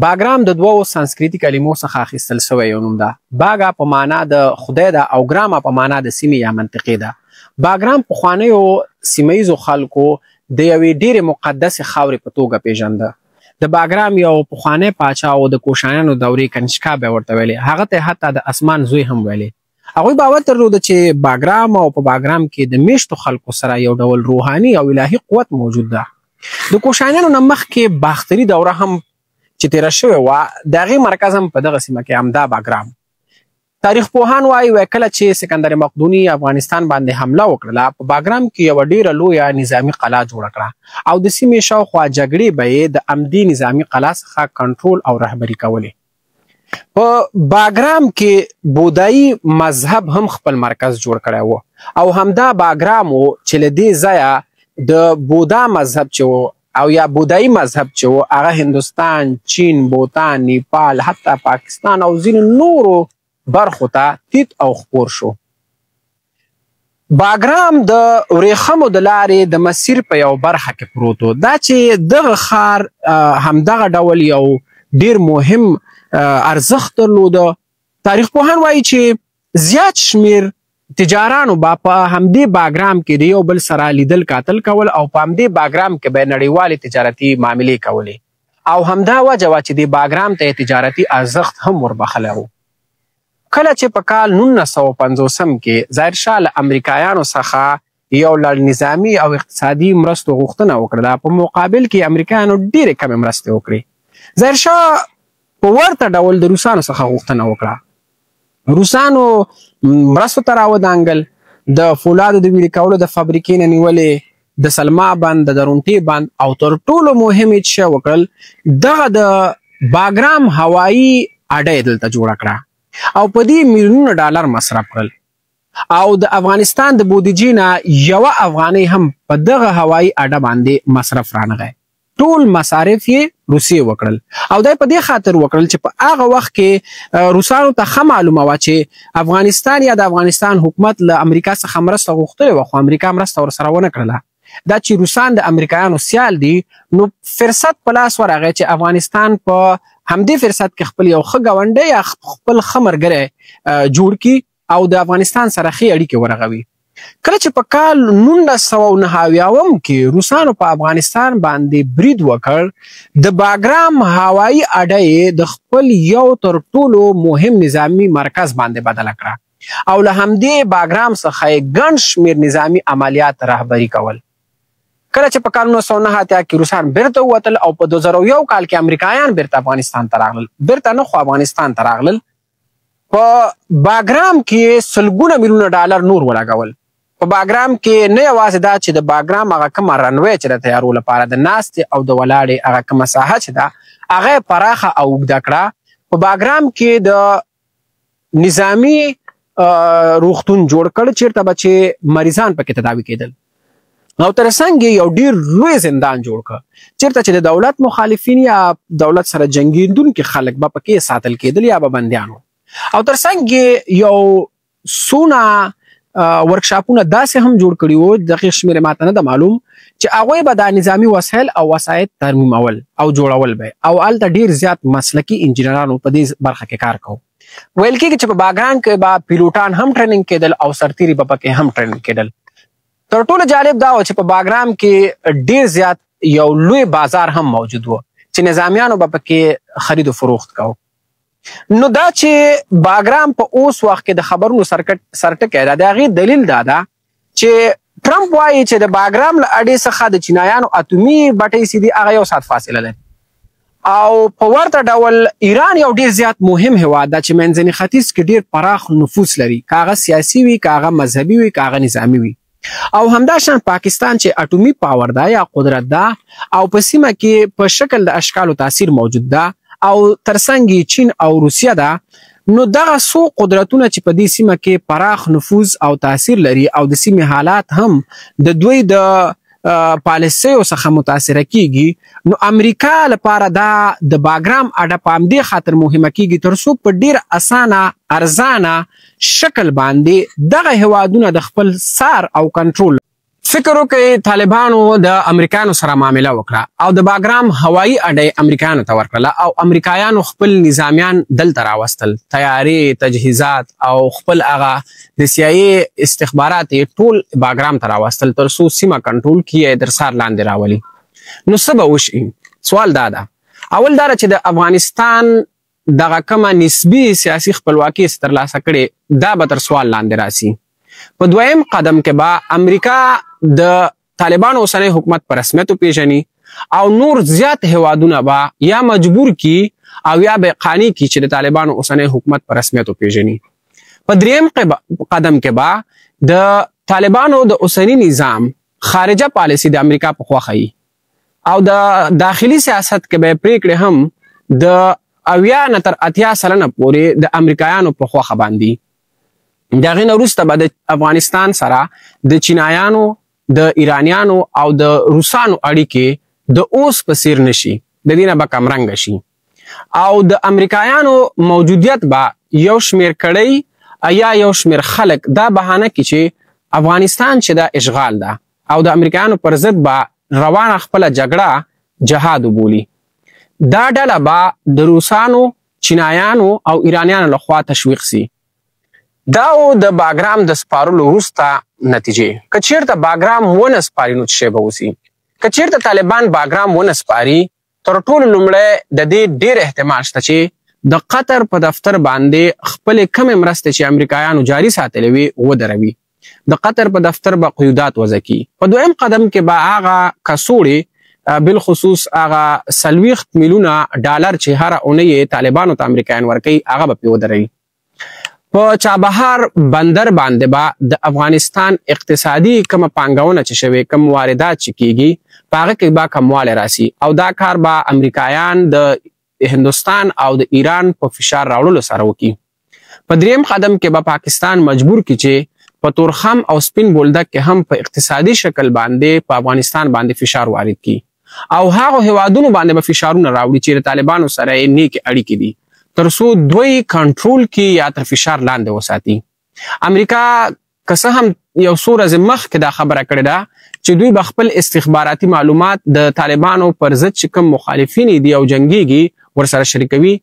باګرام د دوو سانسکریتي کلمو څخه اخیستل شوی یو نوم ده. باګا په معنا د خدای ده او ګراما په معنا د سیمې یا منطقې ده. باګرام پخوانیو سیمه ییزو خلکو د یوې ډېرې مقدسې خاورې په توګه پیژنده. د باګرام یو پخوانی پاچا او د کوشانیانو دورې کنشکا به ورته ویلې. هغه ته حتی د اسمان زوی هم ویلې. هغوی باور درلوده چې باګرام او په باګرام کې د میشتو خلکو سره یو ډول روحاني او الهي قوت موجود ده. د کوشانیانو نه مخکې باختري دوره هم چې تیره شوې وه، د هغې مرکز هم په دغه سیمه کې همدا باګرام. تاریخ پوهان وایي کله چې سکندر مقدوني افغانستان باندې حمله وکړله، په باګرام کې یوه ډېره لویه نظامي قلعه جوړه کړه او د سیمې شاوخوا جګړې به یې د همدې نظامي قلعه څخه کنټرول او رهبري کولې. په باګرام کې بودایي مذهب هم خپل مرکز جوړ کړی و او همدا باګرام و چې له دې ځایه د بودا مذهب چې و او یا بودایي مذهب چې و هغه هندوستان، چین، بوتان، نیپال، حتی پاکستان او ځینو نورو برخو ته تیت او خپور شو. باګرام د ورېښمو د لارې د مسیر په یو برخه کې پروت و. دا چې دغه ښار همدغه ډول یو ډیر مهم ارزښت درلوده. تاریخ پوهان وایي چې زیات شمیر تجارانو با په همدې باګرام کې د یو بل سره لیدل کاتل کول او په همدې باګرام کې به نړیوالې تجارتي معاملې کولې او همدا وجه وه چې د باګرام ته تجارتي ارزښت هم وربخلی و. کله چې په کال 1950 کې ظاهرشاه له امریکایانو څخه یو لړ نظامي او اقتصادي مرستو غوښتنه وکړه، په مقابل کې امریکایانو ډېرې کمې مرستې وکړې. ظاهرشاه په ورته ډول د روسانو څخه غوښتنه وکړه. روسانو مرستو ته راودانګل، د فولادو د ویلې کولو د فابریکې نه نیولې، د سلما بند، د درونټې بند او تر ټولو مهم یې څه وکړل، دغه د باګرام هوایي اډه یې دلته جوړه کړه او په دې میلیونونه ډالر مصرف کړل او د افغانستان د بودیجې نه یوه افغانۍ هم په دغه هوایي اډه باندې مصرف رانغی. ټول مصارف یې روسیې وکړل او دا په دې خاطر وکړل چې په هغه وخت کې روسانو ته ښه معلومه وه چې افغانستان یا د افغانستان حکومت له امریکا څخه مرسته غوښتلې وه، خو امریکا مرسته ورسره ونه کړله. دا چې روسان د امریکایانو سیال دي، نو فرصت په لاس ورغی چې افغانستان په همدې فرصت کې خپل یو ښه ګاونډی یا خپل ښه ملګری جوړ کړي او د افغانستان سره ښې اړیکې ورغوي. کله چې په کال 1999 کې روسانو په افغانستان باندې برید وکړ، د باګرام هوایي اډه یې د خپل یو تر ټولو مهم نظامي مرکز باندې بدله کړه او له همدې باګرام څخه یې ګڼ شمېر نظامي عملیات رهبري کول. کله چې په کال 1989 کې روسان بیرته ووتل او په 2001 کال کې امریکایان بیرته افغانستان ته راغلل، بیرته نه خو افغانستان ته راغلل، په باګرام کې سلګونه میلیونه ډالر نور ولګول. په باګرام کې نه یوازې دا چې د باګرام هغه کومه رنوی چې د طیارو لپاره د ناستې او د ولاړې هغه کومه ساحه چې ده هغه یې پراخه او اوږده کړه. په باګرام کې د نظامي روغتون جوړ کړ چیرته به چې مریضان پکې تداوي کېدل او تر څنګ یې یو ډېر لوی زندان جوړ کړ چیرته چې د دولت مخالفین یا دولت سره جنګېدونکي خلک به پکې ساتل کېدل یا به بندیان وو. او تر څنګ یې یو څونه ورکشاپونه داسې هم جوړ کړي وو، دقیق شمېر یې ماته نه ده معلوم، چې هغوی به دا نظامي وسایل او وسایط ترمیمول او جوړول به او هلته ډېر زیات مسلکي انجینرانو په دې برخه کې کار کوو. ویل کېږي چې په باګرام کې به پیلوټان هم ټریننګ کېدل او سرتیري به پکې هم ټریننګ کېدل. تر ټولو جالب دا و چې په باګرام کې ډېر زیات یو لوی بازار هم موجود و چې نظامیانو به پکې خرید و فروخت کوو. نو دا چې باګرام په اوس وخت کې د خبرونو سرټکی ده، د هغې دلیل دا ده چې ټرمپ وایي چې د باګرام له اډې څخه د چینایانو اتومي بټۍ چې دي هغه 1 ساعت فاصله لري او په ورته ډول ایران یو ډېر زیات مهم هیواد ده چې منځني ختیځ کې ډېر پراخ نفوذ لري، که هغه سیاسي وي، که هغه مذهبي وي، که هغه نظامي وي. او همداشان پاکستان چې اټومي پاور ده یا قدرت ده او په سیمه کې په شکل د اشکالو تاثیر موجود ده او ترڅنګ چین او روسیه ده، نو دغه څو قدرتونه چې په دې سیمه کې پراخ نفوذ او تاثیر لري او د سیمې حالات هم د دوی د پالیسیو څخه متاثره کیږي، نو امریکا لپاره دا د باګرام اډه په همدې خاطر مهمه کیږي تر څو په ډیر اسانه ارزانه شکل باندې دغه هیوادونه د خپل سار او کنټرول فکر وکړئ طالبانو د امریکایانو سره معامله وکړه او د باګرام هوایي اډې امریکایانو ته ورکړله او امریکایانو خپل نظامیان دلته راوستل، تیارې، تجهیزات او خپل هغه د CIA استخبارات یې ټول باګرام ته راوستل تر څو سیمه کنټرول کړي، تر سر لاندې راولي. نو څه به وشي؟ سوال دا ده، اول دا چې د افغانستان دغه کومه نسبي سیاسي خپلواکي ترلاسه کړې دا به تر سوال لاندې راسي. په دویم قدم کې به امریکا د طالبانو اوسنی حکومت په رسمیت وپیژني او نور زیات هیوادونه به یا مجبور کی او یا به قانع کی چې د طالبانو اوسنی حکومت په رسمیت وپیژني. په دریم قدم کې به د طالبانو د اوسنی نظام خارجه پالیسی د امریکا په خوا خي او د داخلي سیاست کې به پریکړې هم د 80 نه تر 80 سلنه پورې د امریکایانو په خوا باندې. د هغې نه وروسته به د افغانستان سره د چینایانو، د ایرانیانو او د روسانو اړیکې د اوس په څیر نشي، د دې نه به کمرنګه شي او د امریکایانو موجودیت به یو شمیر کړی یا یو شمیر خلک دا بهانه کړي چې افغانستان چې دا اشغال ده او د امریکایانو پر ضد به روانه خپله جګړه جهاد وبولي. دا ډله به د روسانو، چینایانو او ایرانیانو لخوا تشویق سي. دا د باګرام د سپارلو وروسته نتیجې. که چیرته باګرام ونه سپاري نو څه شی به وسي؟ که چیرته طالبان باګرام ونه سپاري تر ټولو لومړی د دې ډېر احتمال شته چې د قطر په دفتر باندې خپلې کمې مرستې چې امریکایانو جاري ساتلې وي ودروي. د قطر په دفتر به قیودات وضع کړي. په دویم قدم کې به هغه کڅوړې بالخصوص هغه 40 میلیونه ډالر چې هره اونۍ طالبانو ته امریکایان ورکوي هغه به پرې ودروي. په چابهار بندر باندې به د افغانستان اقتصادي کومه پانګونه چې شوی، کوم واردات چې کیږي په هغه کې به کموالی راسي او دا کار به امریکایان د هندوستان او د ایران په فشار راوړلو سره وکړي. په دریم قدم کې به پاکستان مجبور کړي چې په تورخم او سپین بولدک کې هم په اقتصادي شکل باندې په افغانستان باندې فشار وارد کړي او هغه هیوادونو باندې به فشارونه راوړي چې د طالبانو سره یې نیکې اړیکې دي تر څو دوی کنټرول کی یا تر فشار لاندې وساتي. امریکا که څه هم یو څو ورځې مخکې دا خبره کړې ده چې دوی به خپل استخباراتي معلومات د طالبانو پر ضد چې کوم مخالفین دي او جنګیږي ورسره شریکوي.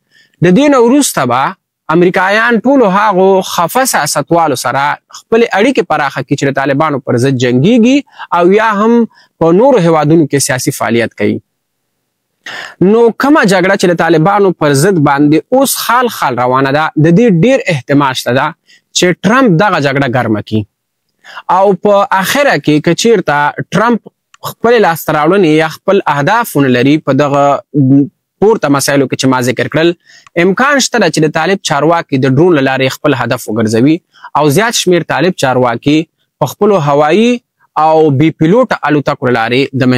د دې نه وروسته به امریکایان ټولو هغو خفه سیاستوالو سره خپلې اړیکې پراخه کړي چې د طالبانو پر ضد جنګیږي او یا هم په نورو هیوادونو کې سیاسي فعالیت کوي. نو کومه جګړه چې د طالبانو پر ضد باندې اوس خال روانه ده د دې ډیر احتمال شته ده چې ټرمپ دغه جګړه ګرمه کړي او په اخره کې که چیرته ټرمپ خپل لاسته راوړنې یا خپل اهدافونه لري په دغه پورته مسایلو کې چې ما ذکر کړل، امکان شته چې د طالب چارواکي د ډرون له لارې خپل هدف وګرځوي او زیات شمیر طالب چارواکي په خپلو هوایي او بي پیلوټه الوتکو له لارې د